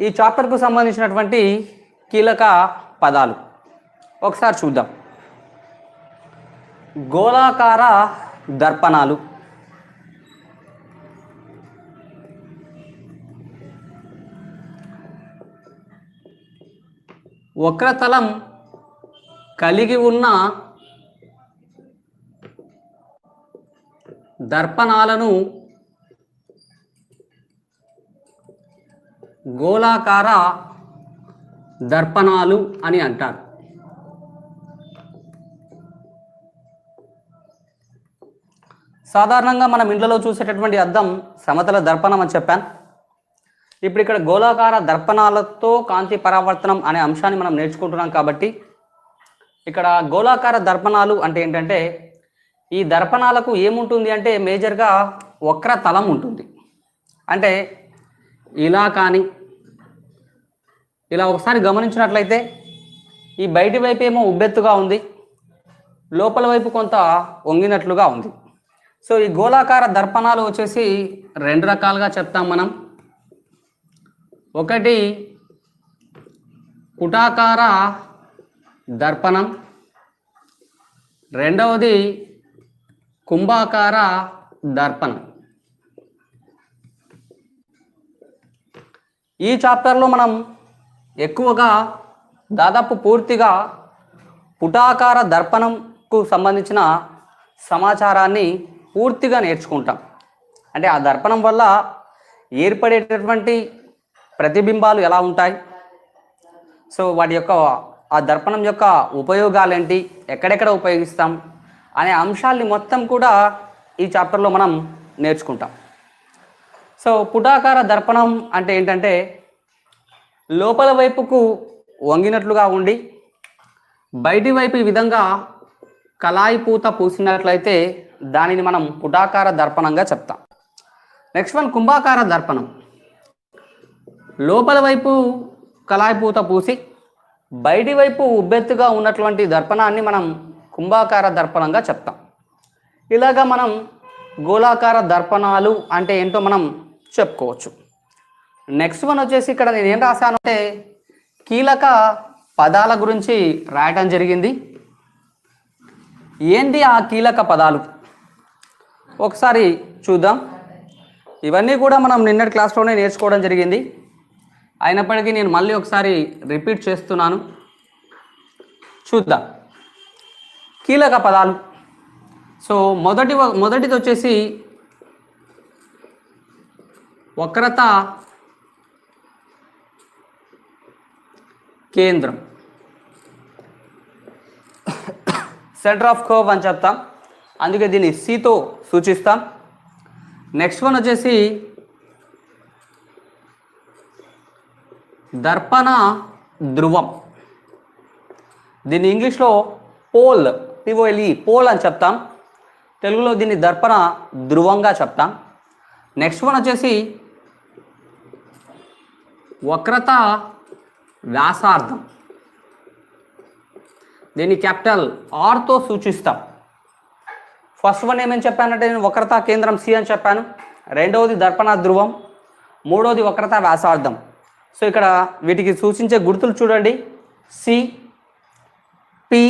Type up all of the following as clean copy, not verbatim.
ఈ చాప్టర్కు సంబంధించినటువంటి కీలక పదాలు ఒకసారి చూద్దాం. గోళాకార దర్పణాలు, వక్రతలం కలిగి ఉన్న దర్పణాలను గోళాకార దర్పణాలు అని అంటారు. సాధారణంగా మనం ఇంట్లో చూసేటటువంటి అద్దం సమతల దర్పణం అని చెప్పాను. ఇప్పుడు ఇక్కడ గోళాకార దర్పణాలతో కాంతి పరావర్తనం అనే అంశాన్ని మనం నేర్చుకుంటున్నాం. కాబట్టి ఇక్కడ గోళాకార దర్పణాలు అంటే ఏంటంటే, ఈ దర్పణాలకు ఏముంటుంది అంటే మేజర్గా వక్రతలం ఉంటుంది. అంటే ఇలా కానీ ఇలా ఒకసారి గమనించినట్లయితే ఈ బయటి వైపు ఏమో ఉబ్బెత్తుగా ఉంది, లోపల వైపు కొంత వంగినట్లుగా ఉంది. సో ఈ గోళాకార దర్పణాలు వచ్చేసి రెండు రకాలుగా చెప్తాం మనం. ఒకటి పుటాకార దర్పణం, రెండవది కుంభాకార దర్పణం. ఈ చాప్టర్లో మనం ఎక్కువగా దాదాపు పూర్తిగా పుటాకార దర్పణంకు సంబంధించిన సమాచారాన్ని పూర్తిగా నేర్చుకుంటాం. అంటే ఆ దర్పణం వల్ల ఏర్పడేటటువంటి ప్రతిబింబాలు ఎలా ఉంటాయి, సో వాటి యొక్క ఆ దర్పణం యొక్క ఉపయోగాలు ఏంటి, ఎక్కడెక్కడ ఉపయోగిస్తాం అనే అంశాల్ని మొత్తం కూడా ఈ చాప్టర్లో మనం నేర్చుకుంటాం. సో పుటాకార దర్పణం అంటే ఏంటంటే, లోపల వైపుకు వంగినట్లుగా ఉండి బయటి వైపు ఈ విధంగా కళాయి పూత పూసినట్లయితే దానిని మనం పుటాకార దర్పణంగా చెప్తాం. నెక్స్ట్ వన్ కుంభాకార దర్పణం. లోపల వైపు కళాయి పూత పూసి బయటి వైపు ఉబ్బెత్తుగా ఉన్నటువంటి దర్పణాన్ని మనం కుంభాకార దర్పణంగా చెప్తాం. ఇలాగా మనం గోళాకార దర్పణాలు అంటే ఏంటో మనం చెప్పుకోవచ్చు. నెక్స్ట్ వన్ వచ్చేసి ఇక్కడ నేను ఏం రాశాను అంటే కీలక పదాల గురించి రాయటం జరిగింది. ఏంటి ఆ కీలక పదాలు ఒకసారి చూద్దాం. ఇవన్నీ కూడా మనం నిన్నటి క్లాస్లోనే నేర్చుకోవడం జరిగింది, అయినప్పటికీ నేను మళ్ళీ ఒకసారి రిపీట్ చేస్తున్నాను. చూద్దాం కీలక పదాలు. సో మొదటిది వచ్చేసి వక్రత కేంద్రం, సెంటర్ ఆఫ్ కర్వ్ అని చెప్తాం, అందుకే దీన్ని సితో సూచిస్తాం. నెక్స్ట్ వన్ వచ్చేసి దర్పణ ధ్రువం, దీన్ని ఇంగ్లీష్లో పోల్, పిఓఎల్ఈ పోల్ అని చెప్తాం, తెలుగులో దీన్ని దర్పణ ధ్రువంగా చెప్తాం. నెక్స్ట్ వన్ వచ్చేసి వక్రత వ్యాసార్థం, దీన్ని క్యాపిటల్ ఆర్తో సూచిస్తాం. ఫస్ట్ వన్ ఏమని చెప్పానంటే నేను వక్రత కేంద్రం సి అని చెప్పాను, రెండవది దర్పణ ధ్రువం, మూడవది వక్రత వ్యాసార్థం. సో ఇక్కడ వీటికి సూచించే గుర్తులు చూడండి, C, P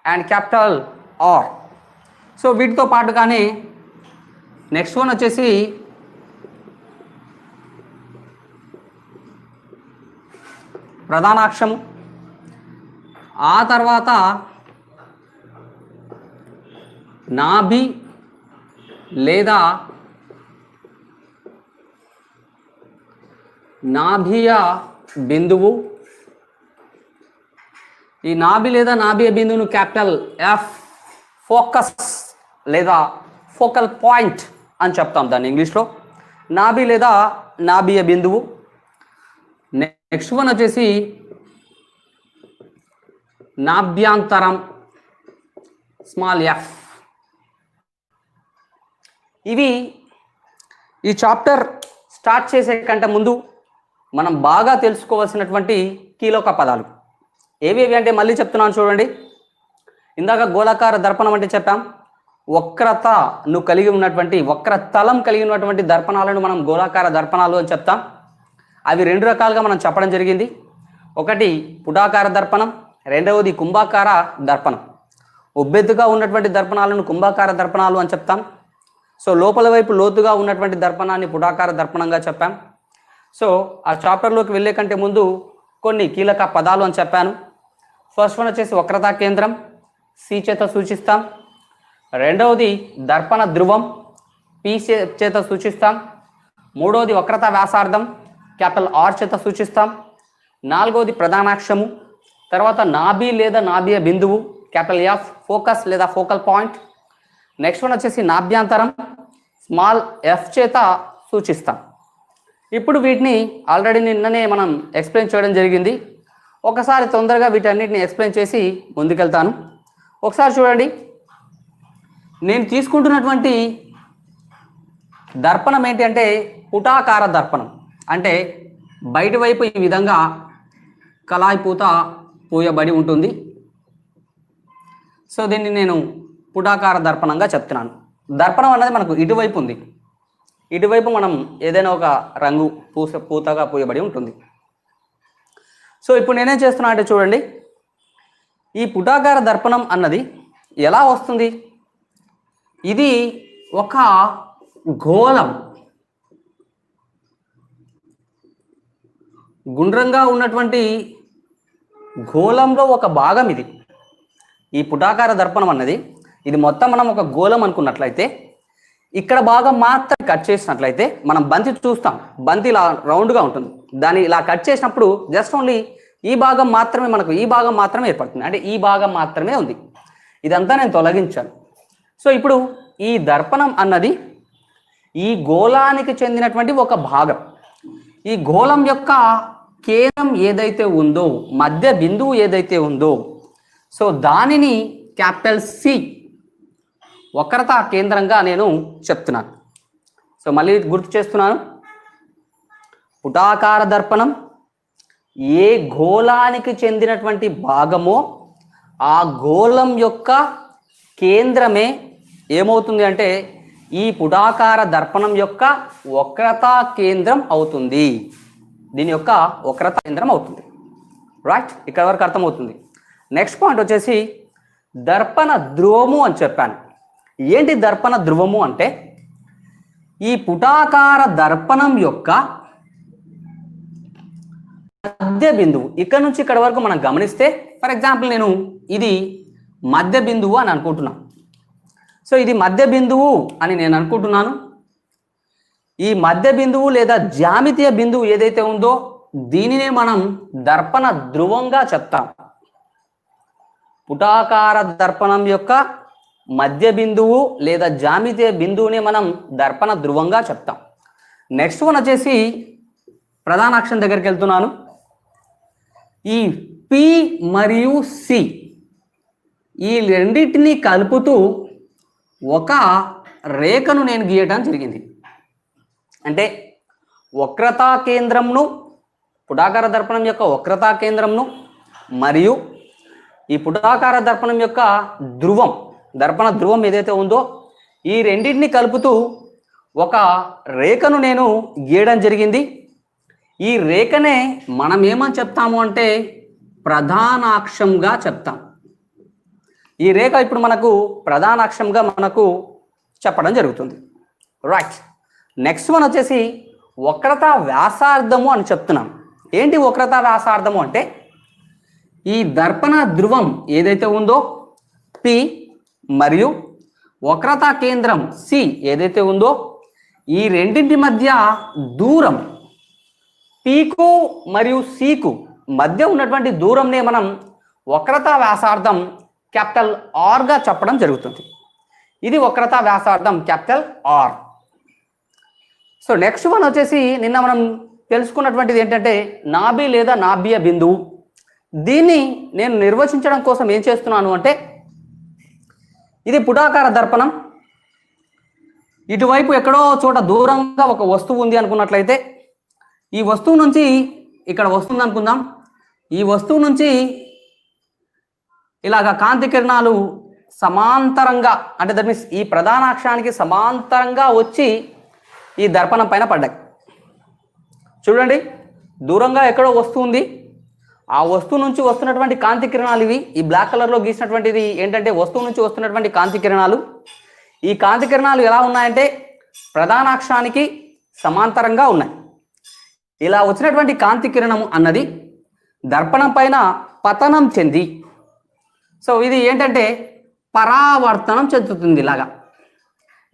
and capital R. So వీటితో పాటుగానే నెక్స్ట్ వన్ వచ్చేసి ప్రధానాక్షము, ఆ తర్వాత నాభి లేదా నాభియ బిందువు. ఈ నాభి లేదా నాభియ బిందువును క్యాపిటల్ ఎఫ్, ఫోకస్ లేదా ఫోకల్ పాయింట్ అని చెప్తాం దాన్ని ఇంగ్లీష్లో, నాభి లేదా నాభియ బిందువు. నెక్స్ట్ వన్ వచ్చేసి నాభ్యాంతరం, స్మాల్ ఎఫ్. ఇవి ఈ చాప్టర్ స్టార్ట్ చేసే కంటే ముందు మనం బాగా తెలుసుకోవాల్సినటువంటి కీలక పదాలు ఏవేవి అంటే మళ్ళీ చెప్తున్నాను చూడండి. ఇందాక గోళాకార దర్పణం అంటే చెప్పాం, వక్రతను కలిగి ఉన్నటువంటి వక్రతలం కలిగి ఉన్నటువంటి దర్పణాలను మనం గోళాకార దర్పణాలు అని చెప్తాం. అవి రెండు రకాలుగా మనం చెప్పడం జరిగింది. ఒకటి పుటాకార దర్పణం, రెండవది కుంభాకార దర్పణం. ఉబ్బెత్తుగా ఉన్నటువంటి దర్పణాలను కుంభాకార దర్పణాలు అని చెప్తాం. సో లోపల వైపు లోతుగా ఉన్నటువంటి దర్పణాన్ని పుటాకార దర్పణంగా చెప్పాం. సో ఆ చాప్టర్లోకి వెళ్ళే కంటే ముందు కొన్ని కీలక పదాలు అని చెప్పాను. ఫస్ట్ వన్ వచ్చేసి వక్రతా కేంద్రం, సి చేత సూచిస్తాం. రెండవది దర్పణ ధ్రువం, పి చేత సూచిస్తాం. మూడవది వక్రతా వ్యాసార్థం, క్యాపిటల్ ఆర్ చేత సూచిస్తాం. నాలుగవది ప్రధానాక్షము, తర్వాత నాభి లేదా నాభీయ బిందువు, క్యాపిటల్ ఎఫ్, ఫోకస్ లేదా ఫోకల్ పాయింట్. నెక్స్ట్ వన్ వచ్చేసి నాభ్యాంతరం, స్మాల్ ఎఫ్ చేత సూచిస్తాం. ఇప్పుడు వీటిని ఆల్రెడీ నిన్ననే మనం ఎక్స్ప్లెయిన్ చేయడం జరిగింది. ఒకసారి తొందరగా వీటన్నిటిని ఎక్స్ప్లెయిన్ చేసి ముందుకెళ్తాను. ఒకసారి చూడండి, నేను తీసుకుంటున్నటువంటి దర్పణం ఏంటి అంటే పుటాకార దర్పణం. అంటే బయట వైపు ఈ విధంగా కళాయి పూత పూయబడి ఉంటుంది. సో దీన్ని నేను పుటాకార దర్పణంగా చెప్తున్నాను. దర్పణం అనేది మనకు ఇటువైపు ఉంది. ఇటువైపు మనం ఏదైనా ఒక రంగు పూతగా పూయబడి ఉంటుంది. సో ఇప్పుడు నేనేం చేస్తున్నా అంటే చూడండి, ఈ పుటాకార దర్పణం అన్నది ఎలా వస్తుంది? ఇది ఒక గోళం, గుండ్రంగా ఉన్నటువంటి గోళంలో ఒక భాగం ఇది. ఈ పుటాకార దర్పణం అన్నది ఇది మొత్తం మనం ఒక గోళం అనుకున్నట్లయితే, ఇక్కడ భాగం మాత్రం కట్ చేసినట్లయితే మనం బంతి చూస్తాం. బంతి ఇలా రౌండ్గా ఉంటుంది. దాన్ని ఇలా కట్ చేసినప్పుడు జస్ట్ ఓన్లీ ఈ భాగం మాత్రమే మనకు ఈ భాగం మాత్రమే ఏర్పడుతుంది. అంటే ఈ భాగం మాత్రమే ఉంది. ఇదంతా నేను తొలగించాను. సో ఇప్పుడు ఈ దర్పణం అన్నది ఈ గోళానికి చెందినటువంటి ఒక భాగం. ఈ గోళం యొక్క కేంద్రం ఏదైతే ఉందో, మధ్య బిందువు ఏదైతే ఉందో, సో దానిని క్యాపిటల్ సి వక్రతా కేంద్రంగా నేను చెప్తున్నాను. సో మళ్ళీ గుర్తు చేస్తున్నాను, పుటాకార దర్పణం ఏ గోళానికి చెందినటువంటి భాగమో ఆ గోళం యొక్క కేంద్రమే ఏమవుతుంది అంటే ఈ పుటాకార దర్పణం యొక్క వక్రతా కేంద్రం అవుతుంది. దీని యొక్క వక్రతా కేంద్రం అవుతుంది. రైట్, ఇక్కడ వరకు అర్థమవుతుంది. నెక్స్ట్ పాయింట్ వచ్చేసి దర్పణ ధ్రువము అని చెప్పాను. ఏంటి దర్పణ ధ్రువము అంటే ఈ పుటాకార దర్పణం యొక్క మధ్య బిందువు, ఇక్కడ నుంచి ఇక్కడ వరకు మనం గమనిస్తే, ఫర్ ఎగ్జాంపుల్ నేను ఇది మధ్య బిందువు అని అనుకుంటున్నాను. సో ఇది మధ్య బిందువు అని నేను అనుకుంటున్నాను. ఈ మధ్య బిందువు లేదా జ్యామితీయ బిందువు ఏదైతే ఉందో దీనినే మనం దర్పణ ధ్రువంగా చెప్తాం. పుటాకార దర్పణం యొక్క మధ్య బిందువు లేదా జ్యామితీయ బిందువుని మనం దర్పణ ధ్రువంగా చెప్తాం. నెక్స్ట్ వన్ వచ్చేసి ప్రధాన అక్షం దగ్గరికి వెళ్తున్నాను. ఈ పి మరియు సి ఈ రెండింటిని కలుపుతూ ఒక రేఖను నేను గీయడం జరిగింది. అంటే వక్రతా కేంద్రంను, పుటాకార దర్పణం యొక్క వక్రతా కేంద్రంను మరియు ఈ పుటాకార దర్పణం యొక్క ధ్రువం, దర్పణ ధ్రువం ఏదైతే ఉందో ఈ రెండింటిని కలుపుతూ ఒక రేఖను నేను గీయడం జరిగింది. ఈ రేఖనే మనం ఏమని చెప్తాము అంటే ప్రధానాక్షంగా చెప్తాం. ఈ రేఖ ఇప్పుడు మనకు ప్రధానాక్షంగా మనకు చెప్పడం జరుగుతుంది. రైట్, నెక్స్ట్ వన్ వచ్చేసి వక్రతా వ్యాసార్థము అని చెప్తున్నాం. ఏంటి వక్రతా వ్యాసార్థము అంటే ఈ దర్పణ ధ్రువం ఏదైతే ఉందో పి మరియు వక్రతా కేంద్రం సి ఏదైతే ఉందో ఈ రెండింటి మధ్య దూరం పీకు మరియు సికు మధ్య ఉన్నటువంటి దూరంనే మనం వక్రతా వ్యాసార్థం క్యాపిటల్ ఆర్గా చెప్పడం జరుగుతుంది. ఇది వక్రతా వ్యాసార్థం capital R. So next one వచ్చేసి నిన్న మనం తెలుసుకున్నటువంటిది ఏంటంటే నాభి లేదా నాభ్య బిందువు. దీన్ని నేను నిర్వచించడం కోసం ఏం చేస్తున్నాను అంటే ఇది పుటాకార దర్పణం. ఇటువైపు ఎక్కడో చోట దూరంగా ఒక వస్తువు ఉంది అనుకున్నట్లయితే ఈ వస్తువు నుంచి ఇక్కడ వస్తుంది అనుకుందాం. ఈ వస్తువు నుంచి ఇలాగ కాంతి కిరణాలు సమాంతరంగా, అంటే దట్ మీన్స్ ఈ ప్రధానాక్షానికి సమాంతరంగా వచ్చి ఈ దర్పణం పైన పడ్డాయి. చూడండి, దూరంగా ఎక్కడో వస్తుంది, ఆ వస్తువు నుంచి వస్తున్నటువంటి కాంతి కిరణాలు ఇవి. ఈ బ్లాక్ కలర్లో గీసినటువంటిది ఏంటంటే వస్తువు నుంచి వస్తున్నటువంటి కాంతి కిరణాలు. ఈ కాంతి కిరణాలు ఎలా ఉన్నాయంటే ప్రధాన అక్షానికి సమాంతరంగా ఉన్నాయి. ఇలా వచ్చినటువంటి కాంతి కిరణం అన్నది దర్పణం పైన పతనం చెంది, సో ఇది ఏంటంటే పరావర్తనం చెందుతుంది.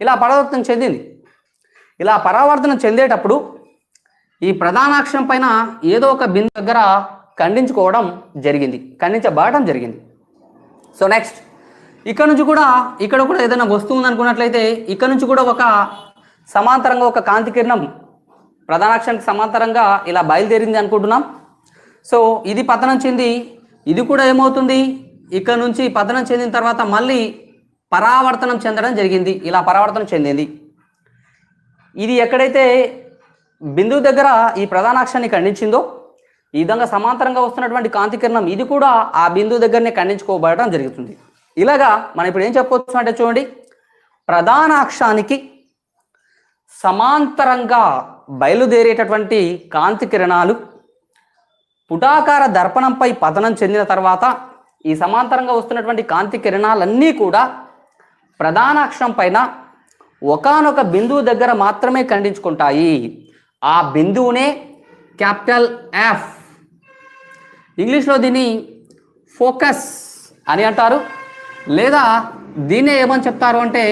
ఇలా పరావర్తనం చెందింది. ఇలా పరావర్తనం చెందేటప్పుడు ఈ ప్రధానాక్షరం పైన ఏదో ఒక బిందు దగ్గర ఖండించబడటం జరిగింది. సో నెక్స్ట్ ఇక్కడ కూడా ఏదైనా వస్తువు ఉందనుకున్నట్లయితే ఇక్కడ నుంచి కూడా ఒక సమాంతరంగా ఒక కాంతి కిరణం ప్రధానాక్షరానికి సమాంతరంగా ఇలా బయలుదేరింది అనుకుంటున్నాం. సో ఇది పతనం చెంది ఇది కూడా ఏమవుతుంది, ఇక్కడ నుంచి పతనం చెందిన తర్వాత మళ్ళీ పరావర్తనం చెందడం జరిగింది. ఇలా పరావర్తనం చెందింది. ఇది ఎక్కడైతే బిందువు దగ్గర ఈ ప్రధానాక్షరాన్ని ఖండించిందో ఈ విధంగా సమాంతరంగా వస్తున్నటువంటి కాంతి కిరణం ఇది కూడా ఆ బిందువు దగ్గరనే ఖండించుకోబడటం జరుగుతుంది. ఇలాగా మనం ఇప్పుడు ఏం చెప్పవచ్చు అంటే చూడండి, ప్రధానాక్షానికి సమాంతరంగా బయలుదేరేటటువంటి కాంతి కిరణాలు పుటాకార దర్పణంపై పతనం చెందిన తర్వాత ఈ సమాంతరంగా వస్తున్నటువంటి కాంతి కిరణాలన్నీ కూడా ప్రధానాక్షరం పైన ఒకానొక బిందువు దగ్గర మాత్రమే ఖండించుకుంటాయి. ఆ బిందువునే క్యాపిటల్ ఎఫ్, ఇంగ్లీష్లో దీన్ని ఫోకస్ అని అంటారు, లేదా దీన్నే ఏమని చెప్తారు అంటే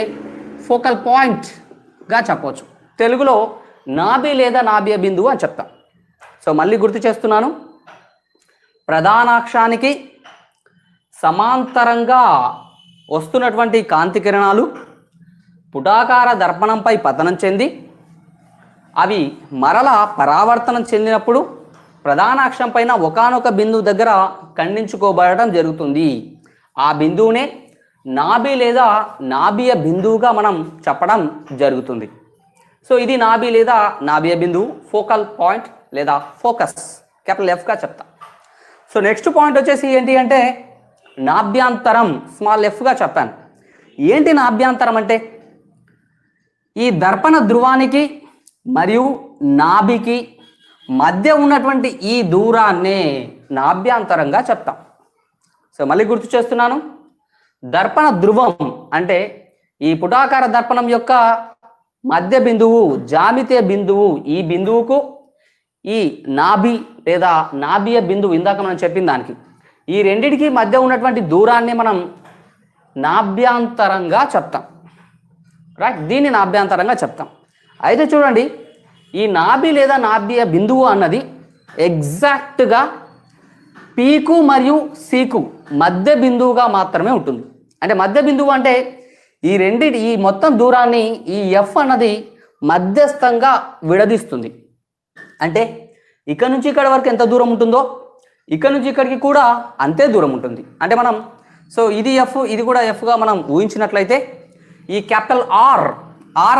ఫోకల్ పాయింట్గా చెప్పవచ్చు. తెలుగులో నాభి లేదా నాభ్య బిందువు అని చెప్తాం. సో మళ్ళీ గుర్తు చేస్తున్నాను, ప్రధానాక్షానికి సమాంతరంగా వస్తున్నటువంటి కాంతి కిరణాలు పుటాకార దర్పణంపై పతనం చెంది అవి మరలా పరావర్తనం చెందినప్పుడు ప్రధానాక్షరం పైన ఒకానొక బిందువు దగ్గర ఖండించుకోబడటం జరుగుతుంది. ఆ బిందువునే నాభి లేదా నాభియ బిందువుగా మనం చెప్పడం జరుగుతుంది. సో ఇది నాభి లేదా నాభియ బిందువు, ఫోకల్ పాయింట్ లేదా ఫోకస్, క్యాపిటల్ ఎఫ్గా చెప్తాం. సో నెక్స్ట్ పాయింట్ వచ్చేసి ఏంటి అంటే నాభ్యాంతరం, స్మాల్ ఎఫ్గా చెప్పాను. ఏంటి నాభ్యాంతరం అంటే ఈ దర్పణ ధ్రువానికి మరియు నాభికి మధ్య ఉన్నటువంటి ఈ దూరాన్నే నాభ్యాంతరంగా చెప్తాం. సో మళ్ళీ గుర్తు చేస్తున్నాను, దర్పణ ధ్రువం అంటే ఈ పుటాకార దర్పణం యొక్క మధ్య బిందువు, జామితీయ బిందువు, ఈ బిందువుకు ఈ నాభి లేదా నాభియ బిందువు ఇందాక మనం చెప్పిన దానికి ఈ రెండిటికి మధ్య ఉన్నటువంటి దూరాన్ని మనం నాభ్యాంతరంగా చెప్తాం. రైట్, దీన్ని నాభ్యాంతరంగా చెప్తాం. అయితే చూడండి, ఈ నాభి లేదా నాభ్య బిందువు అన్నది ఎగ్జాక్ట్గా పీకు మరియు సీకు మధ్య బిందువుగా మాత్రమే ఉంటుంది. అంటే మధ్య బిందువు అంటే ఈ మొత్తం దూరాన్ని ఈ ఎఫ్ అన్నది మధ్యస్థంగా విడదీస్తుంది. అంటే ఇక్కడ నుంచి ఇక్కడ వరకు ఎంత దూరం ఉంటుందో ఇక్కడ నుంచి ఇక్కడికి కూడా అంతే దూరం ఉంటుంది. అంటే మనం ఇది ఎఫ్, ఇది కూడా ఎఫ్గా మనం ఊహించినట్లయితే ఈ క్యాపిటల్ ఆర్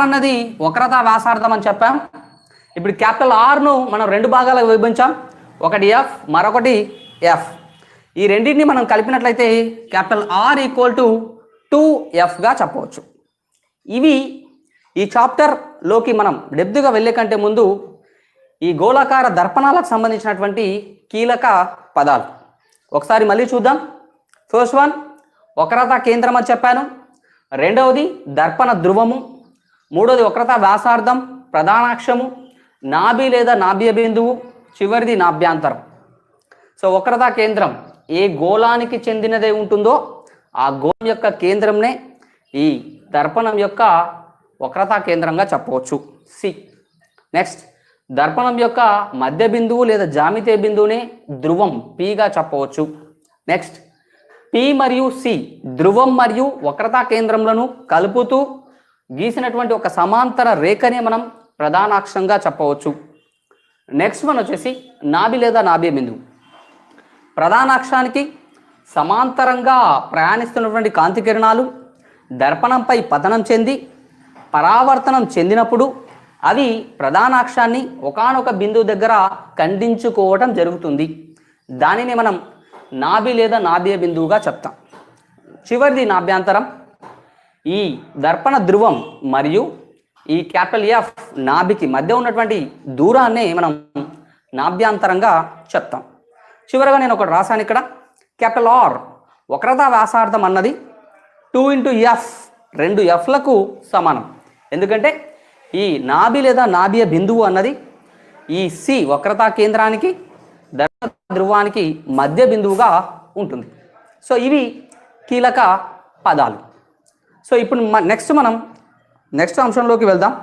అన్నది వక్రతా వ్యాసార్థం అని చెప్పాం. ఇప్పుడు క్యాపిటల్ ఆర్ను మనం రెండు భాగాలకు విభజించాం, ఒకటి ఎఫ్ మరొకటి ఎఫ్. ఈ రెండింటిని మనం కలిపినట్లయితే క్యాపిటల్ ఆర్ ఈక్వల్ టు 2Fగా చెప్పవచ్చు. ఇవి ఈ చాప్టర్లోకి మనం డెప్త్గా వెళ్ళే కంటే ముందు ఈ గోళాకార దర్పణాలకు సంబంధించినటువంటి కీలక పదాలు ఒకసారి మళ్ళీ చూద్దాం. ఫస్ట్ వన్ వక్రతా కేంద్రం అని చెప్పాను, రెండవది దర్పణ ధ్రువము, మూడవది వక్రతా వ్యాసార్థం, ప్రధానాక్షము, నాభి లేదా నాభ్య బిందువు, చివరిది నాభ్యాంతరం. సో వక్రతా కేంద్రం ఏ గోళానికి చెందినదే ఉంటుందో ఆ గోళం యొక్క కేంద్రంనే ఈ దర్పణం యొక్క వక్రతా కేంద్రంగా చెప్పవచ్చు, సి. నెక్స్ట్ దర్పణం యొక్క మధ్య బిందువు లేదా జామితీయ బిందువునే ధ్రువం, పిగా చెప్పవచ్చు. నెక్స్ట్ పి మరియు సి ధ్రువం మరియు వక్రతా కేంద్రములను కలుపుతూ గీసినటువంటి ఒక సమాంతర రేఖనే మనం ప్రధానాక్షంగా చెప్పవచ్చు. నెక్స్ట్ వన్ వచ్చేసి నాభి లేదా నాభ్య బిందువు. ప్రధానాక్షానికి సమాంతరంగా ప్రయాణిస్తున్నటువంటి కాంతి కిరణాలు దర్పణంపై పతనం చెంది పరావర్తనం చెందినప్పుడు అవి ప్రధానాక్షాన్ని ఒకానొక బిందువు దగ్గర ఖండించుకోవటం జరుగుతుంది. దానిని మనం నాభి లేదా నాభ్య బిందువుగా చెప్తాం. చివరిది నాభ్యాంతరం. ఈ దర్పణ ధ్రువం మరియు ఈ క్యాపిటల్ ఎఫ్ నాభికి మధ్య ఉన్నటువంటి దూరాన్నే మనం నాభ్యంతరంగా చెప్తాం. చివరగా నేను ఒకటి రాశాను ఇక్కడ, క్యాపిటల్ ఆర్ వక్రతా వ్యాసార్థం అన్నది 2 × F, 2 Fలకు సమానం. ఎందుకంటే ఈ నాభి లేదా నాభీయ బిందువు అన్నది ఈ సి వక్రతా కేంద్రానికి దర్పణ ధ్రువానికి మధ్య బిందువుగా ఉంటుంది. సో ఇవి కీలక పదాలు. సో ఇప్పుడు మనం నెక్స్ట్ అంశంలోకి వెళ్దాం.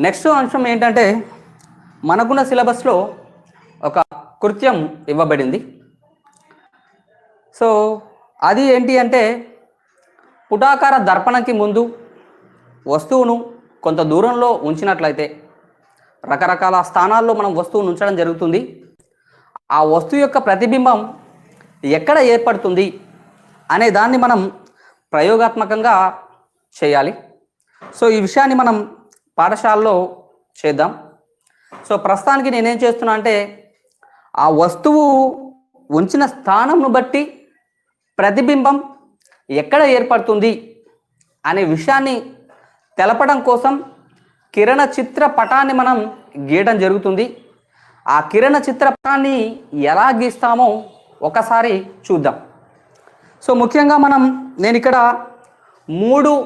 నెక్స్ట్ అంశం ఏంటంటే, మనకున్న సిలబస్లో ఒక కృత్యం ఇవ్వబడింది. సో అది ఏంటి అంటే, పుటాకార దర్పణకి ముందు వస్తువును కొంత దూరంలో ఉంచినట్లయితే, రకరకాల స్థానాల్లో మనం వస్తువును ఉంచడం జరుగుతుంది. ఆ వస్తువు యొక్క ప్రతిబింబం ఎక్కడ ఏర్పడుతుంది అనే దాన్ని మనం ప్రయోగాత్మకంగా చేయాలి. సో ఈ విషయాన్ని మనం పాఠశాలలో చేద్దాం. సో ప్రస్తుతానికి నేనేం చేస్తున్నా అంటే, ఆ వస్తువు ఉంచిన స్థానంను బట్టి ప్రతిబింబం ఎక్కడ ఏర్పడుతుంది అనే విషయాన్ని తెలపడం కోసం కిరణ చిత్ర పటాన్ని మనం గీయడం జరుగుతుంది. ఆ కిరణ చిత్ర పటాన్ని ఎలా గీస్తామో ఒకసారి చూద్దాం. సో ముఖ్యంగా నేను ఇక్కడ 3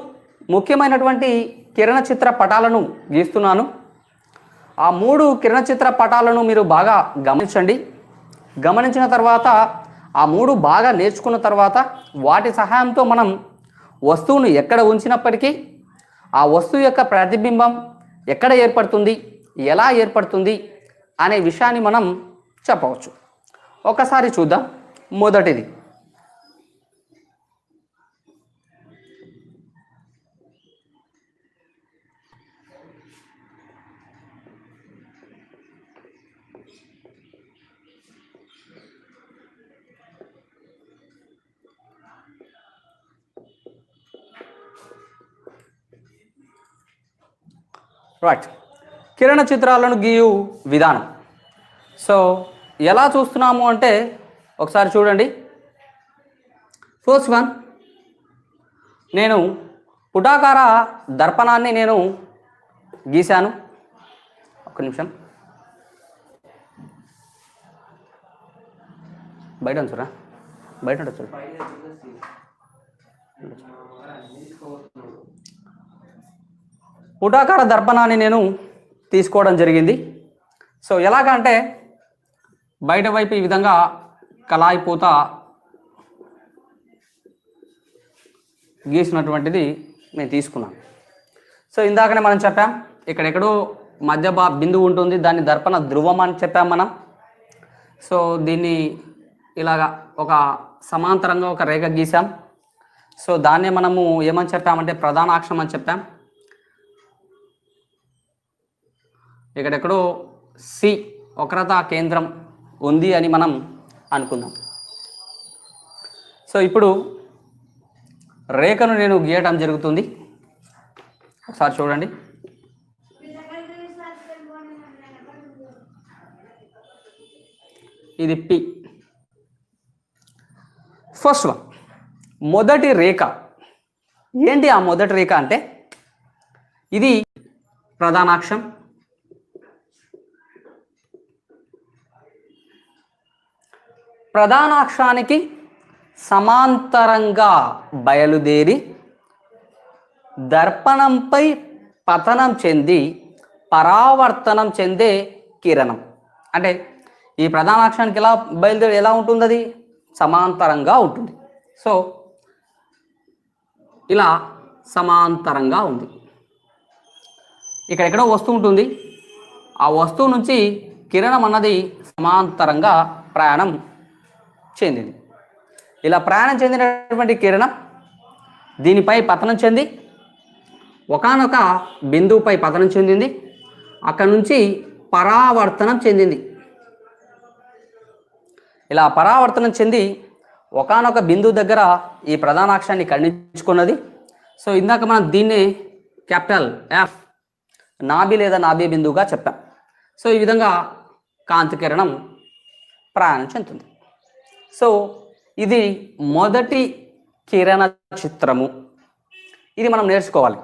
ముఖ్యమైనటువంటి కిరణ చిత్ర పటాలను గీస్తున్నాను. ఆ 3 కిరణ చిత్ర పటాలను మీరు బాగా గమనించండి. గమనించిన తర్వాత ఆ 3 బాగా నేర్చుకున్న తర్వాత వాటి సహాయంతో మనం వస్తువును ఎక్కడ ఉంచినప్పటికీ ఆ వస్తువు యొక్క ప్రతిబింబం ఎక్కడ ఏర్పడుతుంది, ఎలా ఏర్పడుతుంది అనే విషయాన్ని మనం చెప్పవచ్చు. ఒకసారి చూద్దాం. మొదటిది, రైట్, కిరణ చిత్రాలను గీయు విధానం. సో ఎలా చూస్తున్నాము అంటే ఒకసారి చూడండి. ఫస్ట్ వన్, నేను పుటాకార దర్పణాన్ని నేను గీశాను. ఒక్క నిమిషం, బయట ఉంచురా, బయట ఉండొచ్చు. పుటాకార దర్పణాన్ని నేను తీసుకోవడం జరిగింది. సో ఎలాగంటే, బయట వైపు ఈ విధంగా కళాయి పూత గీసినటువంటిది నేను తీసుకున్నాను. సో ఇందాకనే మనం చెప్పాం, ఇక్కడెక్కడో మధ్య బిందువు ఉంటుంది, దాన్ని దర్పణ ధ్రువం అని చెప్పాం మనం. సో దీన్ని ఇలాగా ఒక సమాంతరంగా ఒక రేఖ గీసాం. సో దాన్నే మనము ఏమని చెప్పామంటే ప్రధానాక్షం అని చెప్పాం. ఇక్కడెక్కడో సి వక్రతా కేంద్రం ఉంది అని మనం అనుకుందాం. సో ఇప్పుడు రేఖను నేను గీయడం జరుగుతుంది. ఒకసారి చూడండి. ఇది పి. ఫస్ట్ వన్, మొదటి రేఖ ఏంటి? ఆ మొదటి రేఖ అంటే ఇది ప్రధానాక్షం. ప్రధానాక్షానికి సమాంతరంగా బయలుదేరి దర్పణంపై పతనం చెంది పరావర్తనం చెందే కిరణం. అంటే ఈ ప్రధానాక్షానికి ఎలా బయలుదేరి ఎలా ఉంటుంది? అది సమాంతరంగా ఉంటుంది. సో ఇలా సమాంతరంగా ఉంది. ఇక్కడెక్కడో వస్తువు ఉంటుంది. ఆ వస్తువు నుంచి కిరణం అన్నది సమాంతరంగా ప్రయాణం చెందింది. ఇలా ప్రయాణం చెందినటువంటి కిరణం దీనిపై పతనం చెంది ఒకానొక బిందువుపై పతనం చెందింది. అక్కడి నుంచి పరావర్తనం చెందింది. ఇలా పరావర్తనం చెంది ఒకానొక బిందువు దగ్గర ఈ ప్రధానాక్షాన్ని ఖండించుకున్నది. సో ఇందాక మనం దీన్ని క్యాపిటల్ ఎఫ్ నాభి లేదా నాభి బిందువుగా చెప్పాం. సో ఈ విధంగా కాంతి కిరణం ప్రయాణం చెందుతుంది. సో ఇది మొదటి కిరణ చిత్రము. ఇది మనం నేర్చుకోవాలి.